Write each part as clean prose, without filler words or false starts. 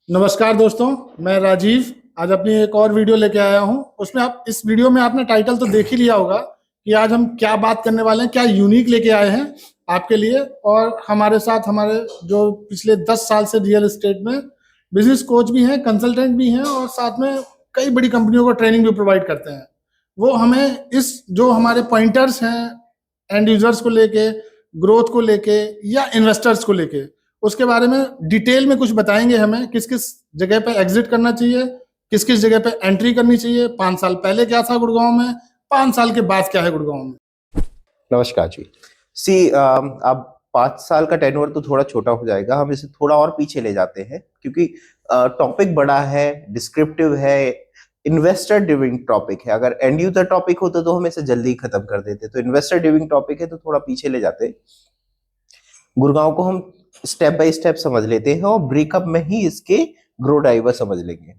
नमस्कार दोस्तों, मैं राजीव आज अपनी एक और वीडियो लेके आया हूं। उसमें आप इस वीडियो में आपने टाइटल तो देख ही लिया होगा कि आज हम क्या बात करने वाले हैं, क्या यूनिक लेके आए हैं आपके लिए। और हमारे साथ हमारे जो पिछले 10 साल से रियल एस्टेट में बिजनेस कोच भी हैं, कंसल्टेंट भी हैं और साथ में कई बड़ी कंपनियों को ट्रेनिंग भी प्रोवाइड करते हैं। वो हमें इस जो हमारे पॉइंटर्स हैं एंड यूजर्स को लेके, ग्रोथ को लेके या इन्वेस्टर्स को लेके, उसके बारे में डिटेल में कुछ बताएंगे। हमें किस किस जगह पे एग्जिट करना चाहिए, किस किस जगह पे एंट्री करनी चाहिए, 5 साल पहले क्या था गुड़गांव में, 5 साल के बाद क्या है गुड़गांव में। नमस्कार जी। अब 5 साल का टेन्योर तो थोड़ा छोटा हो जाएगा, हम इसे थोड़ा और पीछे ले जाते हैं क्योंकि टॉपिक बड़ा है, डिस्क्रिप्टिव है, इन्वेस्टर ड्रिविंग टॉपिक है। अगर एंड यूजर टॉपिक होता तो हम इसे जल्दी खत्म कर देते, तो इन्वेस्टर ड्रिविंग टॉपिक है तो थोड़ा पीछे ले जाते। गुड़गांव को हम स्टेप बाय स्टेप समझ लेते हैं और ब्रेकअप में ही इसके ग्रो ड्राइवर समझ लेंगे।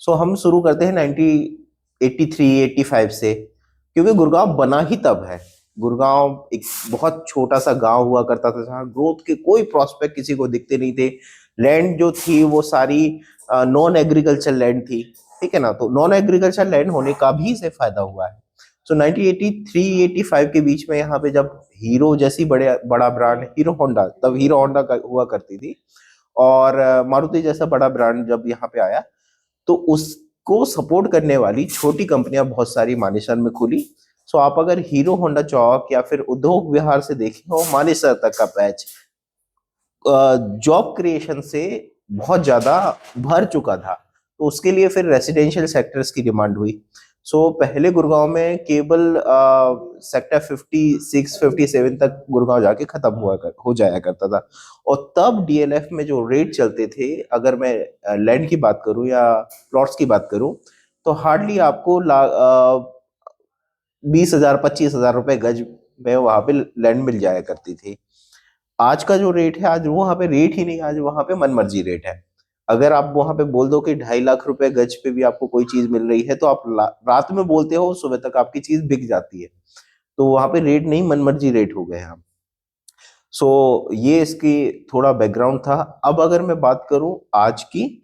हम शुरू करते हैं 1983-85 से, क्योंकि गुड़गांव बना ही तब है। गुड़गांव एक बहुत छोटा सा गांव हुआ करता था जहाँ ग्रोथ के कोई प्रोस्पेक्ट किसी को दिखते नहीं थे। लैंड जो थी वो सारी नॉन एग्रीकल्चर लैंड थी, ठीक है ना। तो नॉन एग्रीकल्चर लैंड होने का भी इसे फायदा हुआ है। 1983-85 के बीच में यहाँ पे जब हीरो जैसी बड़ा ब्रांड, हीरो होंडा, तब हीरो होंडा हुआ करती थी, और मारुति जैसा बड़ा ब्रांड जब यहाँ पे आया तो उसको सपोर्ट करने वाली छोटी कंपनियां बहुत सारी मानेसर में खुली। आप अगर हीरो होंडा चौक या फिर उद्योग विहार से देखें, हो मानेसर तक का पैच जॉब क्रिएशन से बहुत ज्यादा भर चुका था। तो उसके लिए फिर रेसिडेंशियल सेक्टर्स की डिमांड हुई। पहले गुड़गांव में केवल सेक्टर 56, 57 तक गुड़गांव जाके खत्म हो जाया करता था। और तब डीएलएफ में जो रेट चलते थे, अगर मैं लैंड की बात करूं या प्लॉट्स की बात करूं, तो हार्डली आपको 20,000 25,000 रुपए गज में वहां पे लैंड मिल जाया करती थी। आज का जो रेट है, आज वहां पे रेट ही नहीं, आज वहां पे मनमर्जी रेट है। अगर आप वहां पे बोल दो कि 2.5 लाख रुपए गज पे भी आपको कोई चीज मिल रही है, तो आप रात में बोलते हो, सुबह तक आपकी चीज बिक जाती है। तो वहां पे रेट नहीं, मनमर्जी रेट हो गए हैं। ये इसकी थोड़ा बैकग्राउंड था। अब अगर मैं बात करूं आज की,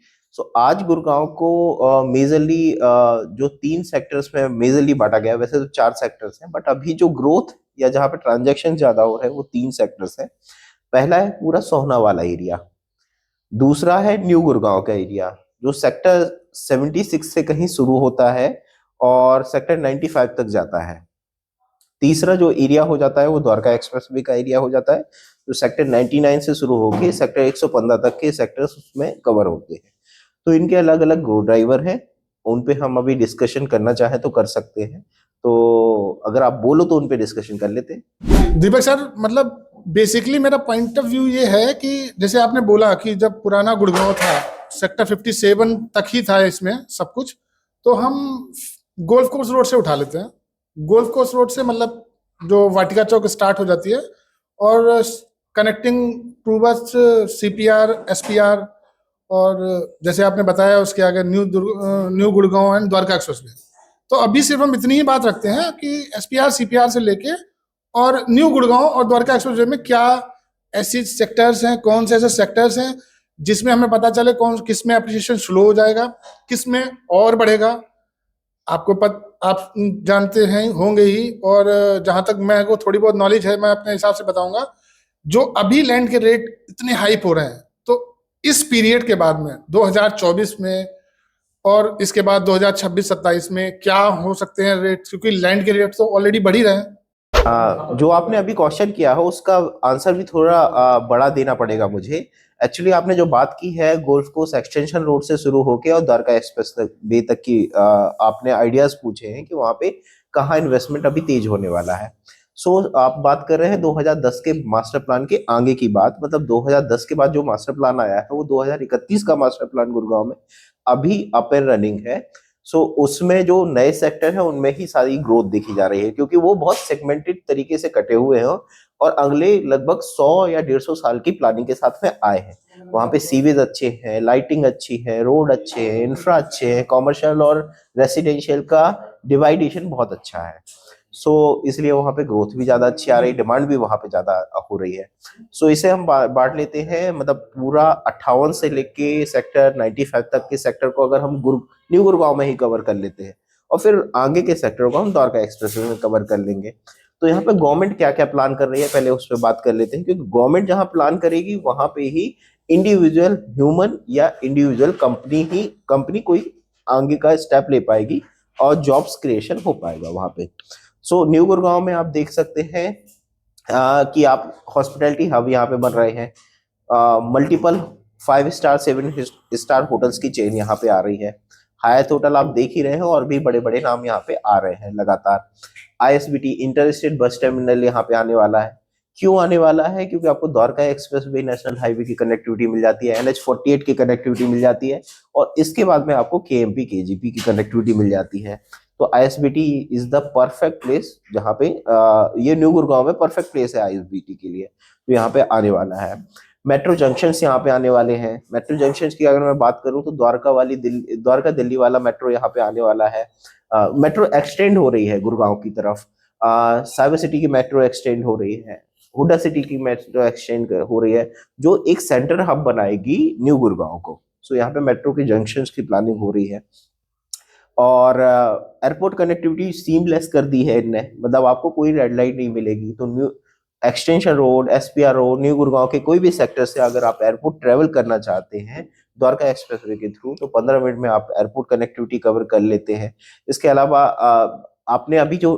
आज गुड़गांव को मेजरली जो 3 सेक्टर्स में मेजरली बांटा गया है, वैसे तो 4 सेक्टर्स हैं, बट अभी जो ग्रोथ या जहां पे ट्रांजैक्शन ज्यादा हो रहे हैं वो 3 सेक्टर्स हैं। पहला है पूरा सोहना वाला एरिया, दूसरा है न्यू गुड़गांव का एरिया जो सेक्टर 76 से कहीं शुरू होता है और सेक्टर 95 तक जाता है। तीसरा जो एरिया हो जाता है वो द्वारका एक्सप्रेसवे का एरिया हो जाता है, जो सेक्टर 99 से शुरू होकर सेक्टर 115 तक के सेक्टर्स उसमें कवर होते हैं। तो इनके अलग अलग ग्रोथ ड्राइवर हैं, उन पे हम अभी डिस्कशन करना चाहें तो कर सकते हैं। तो अगर आप बोलो तो उन पे डिस्कशन कर लेते हैं। दीपक सर, मतलब बेसिकली मेरा पॉइंट ऑफ व्यू ये है कि जैसे आपने बोला कि जब पुराना गुड़गांव था, सेक्टर 57 तक ही था इसमें सब कुछ, तो हम गोल्फ कोर्स रोड से उठा लेते हैं। गोल्फ कोर्स रोड से मतलब जो वाटिका चौक स्टार्ट हो जाती है और कनेक्टिंग टू बस सीपीआर, एसपीआर, और जैसे आपने बताया उसके आगे new Gurgaon and Dwarka expressway. तो अभी सिर्फ हम इतनी ही बात रखते हैं कि एसपीआर, सीपीआर से लेके और न्यू गुड़गांव और द्वारका एक्सप्रेसवे में क्या ऐसी सेक्टर्स हैं, कौन से ऐसे सेक्टर्स हैं जिसमें हमें पता चले कौन किस में एप्रिसिएशन स्लो हो जाएगा, किस में और बढ़ेगा। आप जानते हैं होंगे ही, और जहां तक मैं को थोड़ी बहुत नॉलेज है, मैं अपने हिसाब से बताऊंगा। जो अभी लैंड के रेट इतने हाइप हो रहे हैं, तो इस पीरियड के बाद में 2024 में और इसके बाद 2026-27 में क्या हो सकते हैं रेट, क्योंकि लैंड के रेट तो ऑलरेडी बढ़ ही रहे हैं। जो आपने अभी क्वेश्चन किया है उसका आंसर भी थोड़ा बड़ा देना पड़ेगा मुझे। एक्चुअली आपने जो बात की है गोल्फ कोर्स एक्सटेंशन रोड से शुरू होके और द्वारका एक्सप्रेस वे तक की, आपने आइडियाज पूछे हैं कि वहां पे कहाँ इन्वेस्टमेंट अभी तेज होने वाला है। आप बात कर रहे हैं 2010 के मास्टर प्लान के आगे की बात, मतलब 2010 के बाद जो मास्टर प्लान आया है वो 2031 का मास्टर प्लान गुड़गांव में अभी अप एंड रनिंग है। उसमें जो नए सेक्टर है उनमें ही सारी ग्रोथ देखी जा रही है, क्योंकि वो बहुत सेगमेंटेड तरीके से कटे हुए हैं और अगले लगभग 100 या 150 साल की प्लानिंग के साथ में आए हैं। वहां पे सीवेज अच्छे हैं, लाइटिंग अच्छी है, रोड अच्छे हैं, इंफ्रा अच्छे हैं, कॉमर्शियल और रेसिडेंशियल का डिवाइडेशन बहुत अच्छा है। सो इसलिए वहाँ पे ग्रोथ भी ज्यादा अच्छी आ रही है, डिमांड भी वहाँ पे ज्यादा हो रही है। सो इसे हम बांट लेते हैं, मतलब पूरा 58 से लेके सेक्टर 95 तक के सेक्टर को अगर हम न्यू गुड़गांव में ही कवर कर लेते हैं, और फिर आगे के सेक्टर को हम द्वारका एक्सप्रेसवे में कवर कर लेंगे। तो यहाँ पे गवर्नमेंट क्या क्या प्लान कर रही है पहले उस पर बात कर लेते हैं, क्योंकि गवर्नमेंट जहाँ प्लान करेगी वहां पे ही इंडिविजुअल ह्यूमन या इंडिविजुअल कंपनी कोई आगे का स्टेप ले पाएगी और जॉब्स क्रिएशन हो पाएगा वहां पे। सो न्यू गुड़गांव में आप देख सकते हैं कि आप हॉस्पिटैलिटी हब यहाँ पे बन रहे हैं, मल्टीपल 5 स्टार 7 स्टार होटल्स की चेन यहाँ पे आ रही है। हायत होटल आप देख ही रहे हैं, और भी बड़े बड़े नाम यहाँ पे आ रहे हैं लगातार। ISBT inter state bus terminal यहाँ पे आने वाला है। क्यों आने वाला है? क्योंकि आपको द्वारका एक्सप्रेसवे नेशनल हाईवे की कनेक्टिविटी मिल जाती है, NH 48 की कनेक्टिविटी मिल जाती है, और इसके बाद में आपको KMP KGP की कनेक्टिविटी मिल जाती है। तो ISBT is the perfect place, जहाँ पे ये न्यू गुड़गांव में परफेक्ट प्लेस है आईएसबीटी के लिए, तो यहाँ पे आने वाला है। मेट्रो जंक्शंस यहाँ पे आने वाले हैं। मेट्रो जंक्शंस की अगर मैं बात करूँ तो द्वारका दिल्ली वाला मेट्रो यहाँ पे आने वाला है। मेट्रो एक्सटेंड हो रही है गुड़गांव की तरफ। साइबर सिटी की मेट्रो एक्सटेंड हो रही है। हुडा सिटी की मेट्रो एक्सटेंड हो रही है, जो एक सेंटर हब बनाएगी न्यू गुड़गांव को। सो यहाँ पे मेट्रो की जंक्शंस की प्लानिंग हो रही है, और एयरपोर्ट कनेक्टिविटी सीमलेस कर दी है इनने, मतलब आपको कोई रेड लाइट नहीं मिलेगी। तो new extension road, SPR road, new Gurgaon के कोई भी सेक्टर से अगर आप एयरपोर्ट ट्रेवल करना चाहते हैं द्वारका एक्सप्रेसवे के थ्रू, तो 15 मिनट में आप एयरपोर्ट कनेक्टिविटी कवर कर लेते हैं। इसके अलावा आपने अभी जो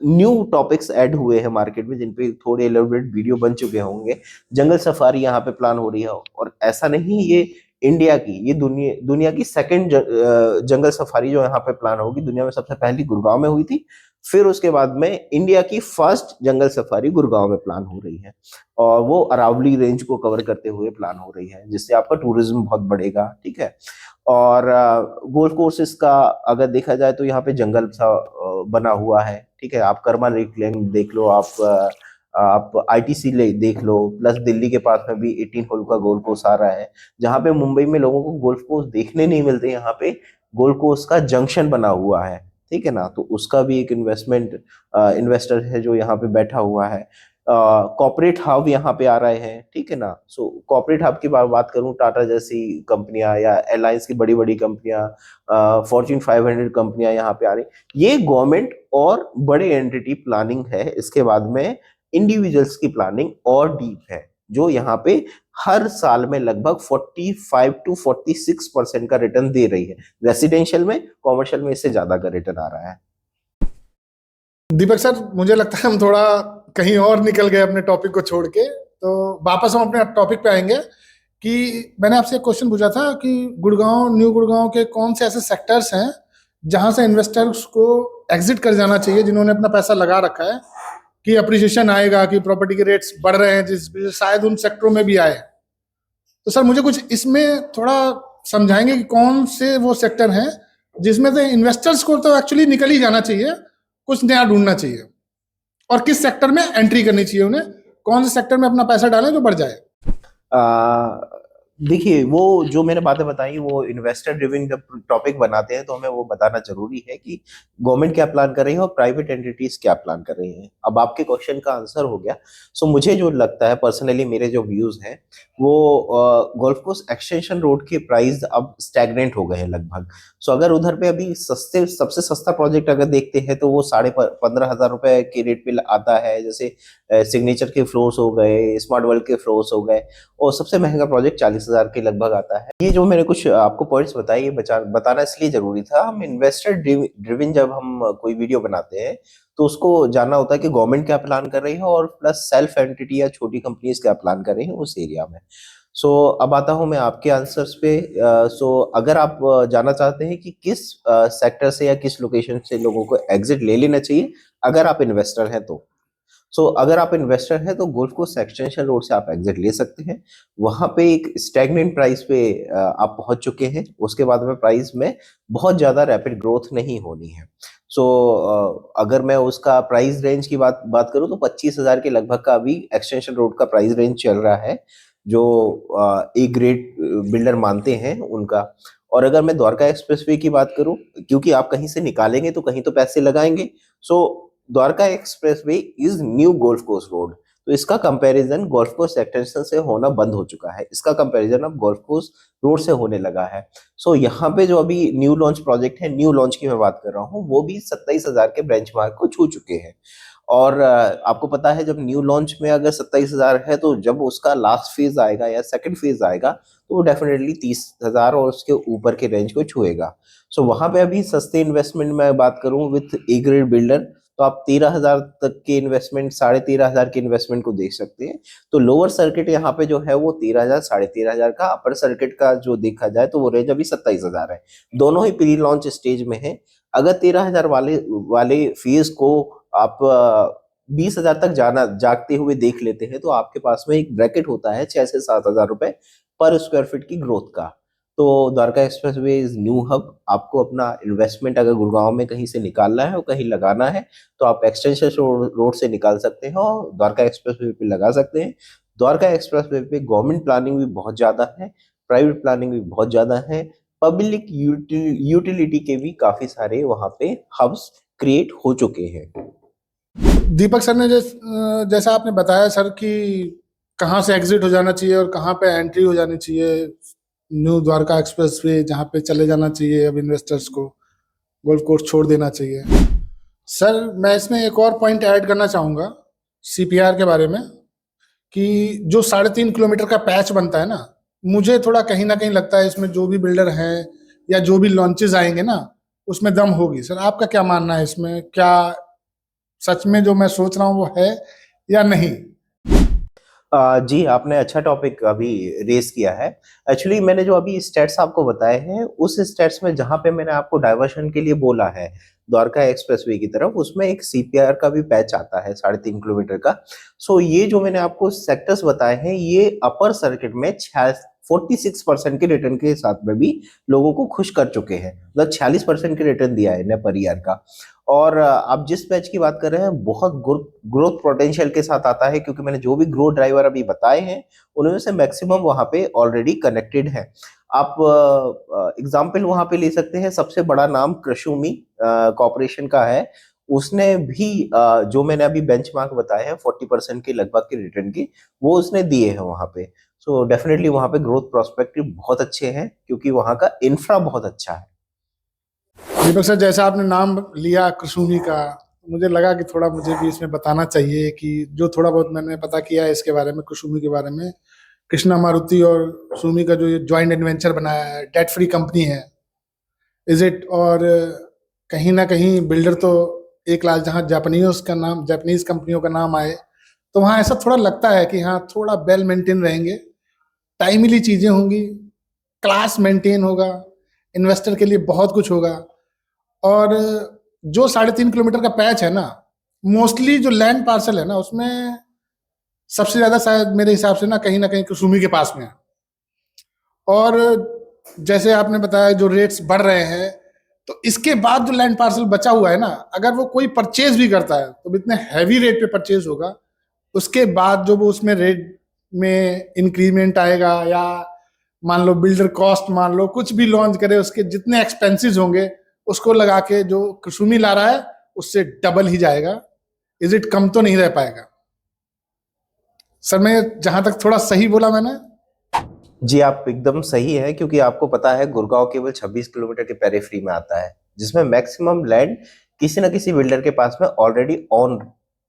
न्यू टॉपिक्स ऐड हुए हैं मार्केट में, जिन पे थोड़े एलोबरेट वीडियो बन चुके होंगे, जंगल सफारी यहाँ पे प्लान हो रही है। और ऐसा नहीं ये इंडिया की, ये दुनिया की सेकंड जंगल सफारी जो यहाँ पे प्लान होगी। दुनिया में सबसे पहली गुड़गांव में हुई थी, फिर उसके बाद में इंडिया की फर्स्ट जंगल सफारी गुड़गांव में प्लान हो रही है, और वो अरावली रेंज को कवर करते हुए प्लान हो रही है, जिससे आपका टूरिज्म बहुत बढ़ेगा। ठीक है। और गोल्फ कोर्सेज का अगर देखा जाए तो यहाँ पे जंगल सा बना हुआ है। ठीक है। आप कर्मा लेक देख लो, आप ITC ले देख लो, प्लस दिल्ली के पास में भी 18 होल का गोल्फ कोर्स आ रहा है, जहाँ पे मुंबई में लोगों को गोल्फ कोर्स देखने नहीं मिलते, यहाँ पे गोल्फ कोर्स का जंक्शन बना हुआ है। ठीक है ना। तो उसका भी एक इन्वेस्टर है जो यहाँ पे बैठा हुआ है। कॉर्पोरेट हब यहाँ पे आ रहे हैं। ठीक है ना। सो कॉर्पोरेट हब की बात करूँ, टाटा जैसी कंपनियां या एयरलाइंस की बड़ी बड़ी कंपनियां, Fortune 500 कंपनियां यहाँ पे आ रही। ये गवर्नमेंट और बड़े एंटिटी प्लानिंग है। इसके बाद में इंडिविजुअल्स की प्लानिंग और डीप है, जो यहाँ पे हर साल में लगभग 45 to 46% का रिटर्न दे रही है। रेसिडेंशियल में, कॉमर्शियल में इससे ज्यादा का रिटर्न आ रहा है। दीपक सर, मुझे लगता है हम थोड़ा कहीं और निकल गए अपने टॉपिक को छोड़ के, तो वापस हम अपने टॉपिक पे आएंगे। कि मैंने आपसे एक क्वेश्चन पूछा था कि गुड़गांव, न्यू गुड़गांव के कौन से ऐसे सेक्टर्स हैं जहां से इन्वेस्टर्स को एग्जिट कर जाना चाहिए, जिन्होंने अपना पैसा लगा रखा है, कि अप्रिसिएशन आएगा, कि प्रॉपर्टी के रेट्स बढ़ रहे हैं, जिस शायद उन सेक्टरों में भी आए। तो सर मुझे कुछ इसमें थोड़ा समझाएंगे कि कौन से वो सेक्टर हैं जिसमें से इन्वेस्टर्स को तो एक्चुअली निकल ही जाना चाहिए, कुछ नया ढूंढना चाहिए, और किस सेक्टर में एंट्री करनी चाहिए उन्हें, कौन से सेक्टर में अपना पैसा डालें जो बढ़ जाए। देखिए, वो जो मैंने बातें बताई, वो इन्वेस्टर ड्रिवन जब टॉपिक बनाते हैं तो हमें वो बताना जरूरी है कि गवर्नमेंट क्या प्लान कर रही है और प्राइवेट एंटिटीज क्या प्लान कर रही हैं। अब आपके क्वेश्चन का आंसर हो गया। सो मुझे जो लगता है पर्सनली, मेरे जो व्यूज हैं, वो गोल्फ कोर्स एक्सटेंशन रोड के प्राइस अब स्टैग्नेंट हो गए हैं लगभग। सो अगर उधर पे अभी सबसे सस्ता प्रोजेक्ट अगर देखते हैं तो वो 15,500 रुपए के रेट पे आता है। जैसे सिग्नेचर के फ्लोर्स हो गए, स्मार्ट वर्ल्ड के फ्लोर्स हो गए, और सबसे महंगा प्रोजेक्ट 40,000 के लगभग आता है। ये जो मैंने कुछ आपको पॉइंट्स बताए, ये बताना इसलिए जरूरी था। हम इन्वेस्टर ड्रिवन जब हम कोई वीडियो बनाते हैं तो उसको जानना होता है कि गवर्नमेंट क्या प्लान कर रही है, और प्लस सेल्फ एंटिटी या छोटी कंपनीज क्या प्लान कर रही है उस एरिया में। सो अब आता हूं मैं आपके आंसर्स पे। सो अगर आप जानना चाहते हैं कि किस सेक्टर से या किस लोकेशन से लोगों को एग्जिट ले लेना चाहिए अगर आप इन्वेस्टर हैं तो, अगर आप इन्वेस्टर हैं तो गोल्फ कोर्स एक्सटेंशन रोड से आप एग्जिट ले सकते हैं। वहां पे एक स्टैग्नेंट प्राइस पे आप पहुंच चुके हैं। उसके बाद में प्राइस में बहुत ज्यादा रैपिड ग्रोथ नहीं होनी है। अगर मैं उसका प्राइस रेंज की बात करूं तो 25,000 के लगभग का अभी एक्सटेंशन रोड का प्राइस रेंज चल रहा है, जो ए ग्रेड बिल्डर मानते हैं उनका। और अगर मैं द्वारका एक्सप्रेसवे की बात करूं, क्योंकि आप कहीं से निकालेंगे तो कहीं तो पैसे लगाएंगे। So Dwarka expressway is new golf course road. तो इसका कंपैरिजन गोल्फ कोर्स एक्सटेंशन से होना बंद हो चुका है, इसका कंपैरिजन अब गोल्फ कोर्स रोड से होने लगा है। सो यहाँ पे जो अभी न्यू लॉन्च प्रोजेक्ट है, न्यू लॉन्च की मैं बात कर रहा हूँ, वो भी 27,000 के बेंचमार्क को छू चुके हैं। और आपको पता है जब न्यू लॉन्च में अगर 27,000 है, तो जब उसका लास्ट फेज आएगा या सेकंड फेज आएगा तो वो डेफिनेटली 30,000 और उसके ऊपर के रेंज को छुएगा। सो वहां पे अभी सस्ते इन्वेस्टमेंट में बात करूं विथ ए ग्रेड बिल्डर, तो आप 13,000 तक के इन्वेस्टमेंट, 13,500 के इन्वेस्टमेंट को देख सकते हैं। तो लोअर सर्किट यहाँ पे जो है वो 13,000, 13,500 का, अपर सर्किट का जो देखा जाए तो वो रेंज अभी 27,000 है। दोनों ही प्री लॉन्च स्टेज में है। अगर 13,000 वाले वाले फीस को आप 20,000 तक जाना जागते हुए देख लेते हैं, तो आपके पास में एक ब्रैकेट होता है 6 से 7,000 रुपए पर स्क्वायर फीट की ग्रोथ का। तो Dwarka expressway is new hub. आपको अपना इन्वेस्टमेंट अगर गुड़गांव में कहीं से निकालना है और कहीं लगाना है, तो आप एक्सटेंशन रोड से निकाल सकते हैं और द्वारका एक्सप्रेसवे पे लगा सकते हैं। द्वारका एक्सप्रेसवे पे गवर्नमेंट प्लानिंग भी बहुत ज्यादा है, प्राइवेट प्लानिंग भी बहुत ज्यादा है, पब्लिक यूटिलिटी के भी काफी सारे वहां पे हब्स क्रिएट हो चुके हैं। दीपक सर ने जैसा आपने बताया सर कि कहाँ से एग्जिट हो जाना चाहिए और कहाँ पे एंट्री हो जानी चाहिए, न्यू द्वारका एक्सप्रेसवे जहाँ पे चले जाना चाहिए, अब इन्वेस्टर्स को गोल्फ कोर्स छोड़ देना चाहिए। सर मैं इसमें एक और पॉइंट ऐड करना चाहूँगा सीपीआर के बारे में, कि जो 3.5 किलोमीटर का पैच बनता है ना, मुझे थोड़ा कहीं ना कहीं लगता है इसमें जो भी बिल्डर हैं या जो भी लॉन्चेस आएंगे ना, उसमें दम होगी। सर आपका क्या मानना है इसमें, क्या सच में जो मैं सोच रहा हूँ वो है या नहीं? जी, आपने अच्छा टॉपिक अभी रेज किया है। एक्चुअली मैंने जो अभी स्टेट्स आपको बताए हैं, उस स्टेट्स में जहां पे मैंने आपको डाइवर्शन के लिए बोला है द्वारका एक्सप्रेसवे की तरफ, उसमें एक सीपीआर का भी पैच आता है 3.5 किलोमीटर का। सो ये जो मैंने आपको सेक्टर्स बताए हैं, ये अपर सर्किट में 46% के रिटर्न के साथ में भी लोगों को खुश कर चुके हैं। मतलब 46% के रिटर्न दिया है इन्हें पर ईयर का। और आप जिस पैच की बात कर रहे हैं, बहुत ग्रोथ पोटेंशियल के साथ आता है, क्योंकि मैंने जो भी ग्रोथ ड्राइवर अभी बताए हैं उनमें से मैक्सिमम वहां पे ऑलरेडी कनेक्टेड है। आप एग्जाम्पल वहां पे ले सकते हैं, सबसे बड़ा नाम कृषुमी कॉर्पोरेशन का है। उसने भी जो मैंने अभी बेंचमार्क बताए हैं 40% के लगभग के रिटर्न की, वो उसने दिए हैं वहां पे। सो डेफिनेटली वहां पे ग्रोथ प्रोस्पेक्टिव बहुत अच्छे हैं, क्योंकि वहां का इंफ्रा बहुत अच्छा है। दीपक सर जैसा आपने नाम लिया कुसुमी का, मुझे लगा कि थोड़ा मुझे भी इसमें बताना चाहिए कि जो थोड़ा बहुत मैंने पता किया है इसके बारे में, कुसुमी के बारे में। कृष्णा मारुति और सुमी का जो ये ज्वाइंट एडवेंचर बनाया है, डेट फ्री कंपनी है, इज इट? और कहीं ना कहीं बिल्डर तो एक लाख, जहाँ जापानीज कंपनियों का नाम आए, तो वहाँ ऐसा थोड़ा लगता है कि हाँ थोड़ा वेल मेंटेन रहेंगे, टाइमली चीजें होंगी, क्लास मेंटेन होगा, इन्वेस्टर के लिए बहुत कुछ होगा। और जो 3.5 किलोमीटर का पैच है ना, मोस्टली जो लैंड पार्सल है ना, उसमें सबसे ज्यादा शायद मेरे हिसाब से ना कहीं कुसुमी के पास में है। और जैसे आपने बताया जो रेट्स बढ़ रहे हैं, तो इसके बाद जो लैंड पार्सल बचा हुआ है ना, अगर वो कोई परचेज भी करता है तो इतने हैवी रेट पे परचेज होगा, उसके बाद जो वो उसमें रेट में इंक्रीमेंट आएगा, या मान लो बिल्डर कॉस्ट, मान लो कुछ भी लॉन्च करे, उसके जितने एक्सपेंसेस होंगे उसको लगा के जो कुसुमी ला रहा है उससे डबल ही जाएगा। Is it? कम तो नहीं रह पाएगा। सर मैं जहां तक थोड़ा सही बोला मैंने? जी, आप एकदम सही है, क्योंकि आपको पता है गुड़गांव केवल 26 किलोमीटर के पेरिफेरी में आता है, जिसमें मैक्सिमम लैंड किसी न किसी बिल्डर के पास में ऑलरेडी ऑन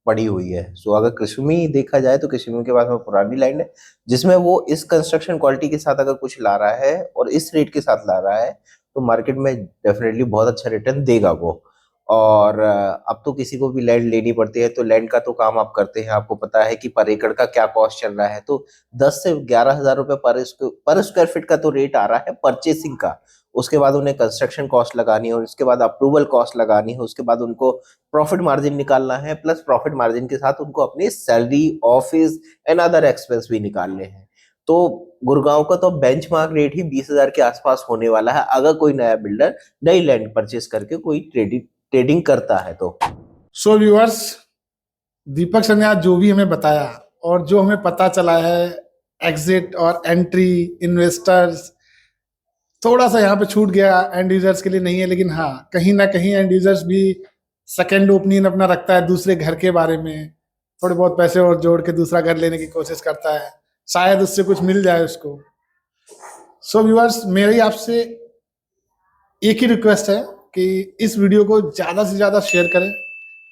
पड़ी हुई है। सो अगर कुसुमी देखा जाए तो कुसुमी के पास में पुरानी लैंड है, जिसमें वो इस कंस्ट्रक्शन क्वालिटी के साथ अगर कुछ ला रहा है और इस रेट के साथ ला रहा है, तो मार्केट में डेफिनेटली बहुत अच्छा रिटर्न देगा वो। और अब तो किसी को भी लैंड लेनी पड़ती है, तो लैंड का तो काम आप करते हैं, आपको पता है कि पर एकड़ का क्या कॉस्ट चल रहा है। तो 10 से 11,000 रुपए पर स्क्वायर फीट का तो रेट आ रहा है परचेसिंग का। उसके बाद उन्हें कंस्ट्रक्शन कॉस्ट लगानी है, और उसके बाद अप्रूवल कॉस्ट लगानी है, उसके बाद उनको प्रॉफिट मार्जिन निकालना है, प्लस प्रॉफिट मार्जिन के साथ उनको अपनी salary, office and other expense भी निकालने हैं। तो गुड़गांव का तो बेंचमार्क रेट ही 20,000 के आसपास होने वाला है, अगर कोई नया बिल्डर नई लैंड परचेस करके कोई ट्रेडिंग करता है तो। सो व्यूअर्स, दीपक सर ने आज जो भी हमें बताया और जो हमें पता चला है, एग्जिट और एंट्री, इन्वेस्टर्स, थोड़ा सा यहाँ पे छूट गया एंड यूजर्स के लिए नहीं है, लेकिन हाँ कहीं ना कहीं एंड यूजर्स भी सेकेंड ओपिनियन अपना रखता है दूसरे घर के बारे में, थोड़े बहुत पैसे और जोड़ के दूसरा घर लेने की कोशिश करता है, शायद उससे कुछ मिल जाए उसको। सो व्यूअर्स, मेरी आपसे एक ही रिक्वेस्ट है कि इस वीडियो को ज़्यादा से ज़्यादा शेयर करें,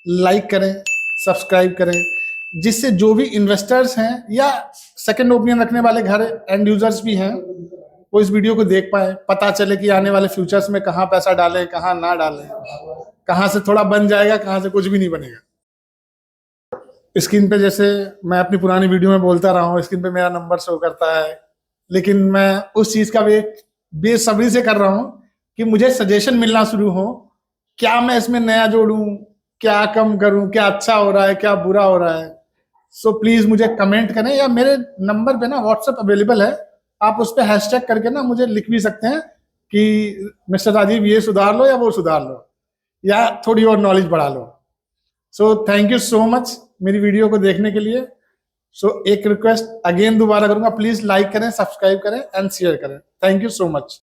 लाइक करें, सब्सक्राइब करें, जिससे जो भी इन्वेस्टर्स हैं या सेकंड ओपिनियन रखने वाले घर एंड यूजर्स भी हैं, वो इस वीडियो को देख पाए, पता चले कि आने वाले फ्यूचर्स में कहाँ पैसा डालें, कहाँ ना डालें, कहाँ से थोड़ा बन जाएगा, कहाँ से कुछ भी नहीं बनेगा। स्क्रीन पे जैसे मैं अपनी पुरानी वीडियो में बोलता रहा हूँ, स्क्रीन पे मेरा नंबर शो करता है, लेकिन मैं उस चीज़ का वेट बेसब्री से कर रहा हूँ कि मुझे सजेशन मिलना शुरू हो, क्या मैं इसमें नया जोड़ूं, क्या कम करूं, क्या अच्छा हो रहा है, क्या बुरा हो रहा है। सो प्लीज मुझे कमेंट करें, या मेरे नंबर पे ना व्हाट्सएप अवेलेबल है, आप उस पर हैशटैग करके ना मुझे लिख भी सकते हैं कि मिस्टर राजीव ये सुधार लो या वो सुधार लो, या थोड़ी और नॉलेज बढ़ा लो। So thank you so much मेरी वीडियो को देखने के लिए। सो एक रिक्वेस्ट अगेन दोबारा करूंगा, प्लीज लाइक करें, सब्सक्राइब करें एंड शेयर करें। Thank you so much.